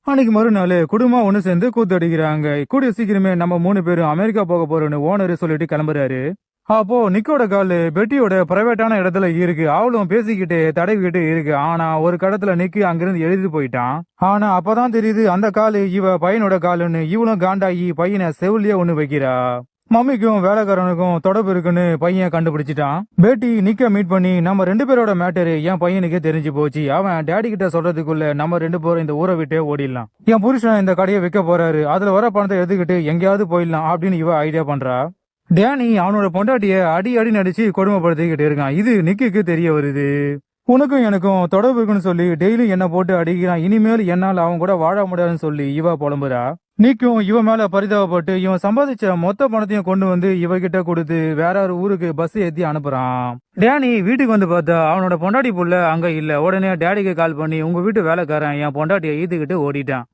அன்னைக்கு மறுநாள் குடும்பம் ஒண்ணு சேர்ந்து கூத்தடிக்கிறாங்க. கூடிய சீக்கிரமே நம்ம 3 பேரும் அமெரிக்கா போக போறோம்னு ஓனர் சொல்லிட்டு கிளம்புறாரு. அப்போ நிக்கோட காலு பெட்டியோட பிரைவேட்டான இடத்துல இருக்கு. அவளும் பேசிக்கிட்டு தடவிக்கிட்டு இருக்கு. ஆனா ஒரு கடத்துல நிக்கி அங்கிருந்து எழுதி போயிட்டான். ஆனா அப்பதான் தெரியுது அந்த காலு இவ பையனோட காலுன்னு. இவளும் காண்டாயி பையனை செவிலியே ஒண்ணு வைக்கிறா. மம்மிக்கும் வேலைக்காரனுக்கும் தொடர்பு இருக்குன்னு பையன் கண்டுபிடிச்சிட்டான். பேட்டி நிக்க மீட் பண்ணி நம்ம 2 பேரோட மேட்டரு என் பையனுக்கே தெரிஞ்சு போச்சு. அவன் டேடி கிட்ட சொல்றதுக்குள்ள நம்ம 2 பேரும் இந்த ஊரை விட்டே ஓடிடலாம். என் புருஷன் இந்த கடையை விற்க போறாரு. அதுல வர பணத்தை எடுத்துக்கிட்டு எங்கேயாவது போயிடலாம் அப்படின்னு இவ ஐடியா பண்றா. டேனி அவனோட பொண்டாட்டிய அடி அடி நடிச்சு கொடுமைப்படுத்திக்கிட்டு இருக்கான். இது நிக்கிக்கு தெரிய வருது. உனக்கும் எனக்கும் தொடர்பு இருக்குன்னு சொல்லி டெய்லி என்ன போட்டு அடிக்கிறான். இனிமேல் என்னால் அவன் கூட வாழ முடியாதுன்னு சொல்லி இவ புலம்புறா. நீக்கும் இவன் மேல பரிதாபப்பட்டு இவன் சம்பாதிச்ச மொத்த பணத்தையும் கொண்டு வந்து இவகிட்ட கொடுத்து வேற ஒரு ஊருக்கு பஸ் ஏத்தி அனுப்புறான். டேனி வீட்டுக்கு வந்து பார்த்தா அவனோட பொண்டாட்டி புள்ள அங்க இல்ல. உடனே டேடிக்கு கால் பண்ணி உங்க வீட்டு வேலைக்காரன் என் பொண்டாட்டியை ஈத்துக்கிட்டு ஓடிட்டான்.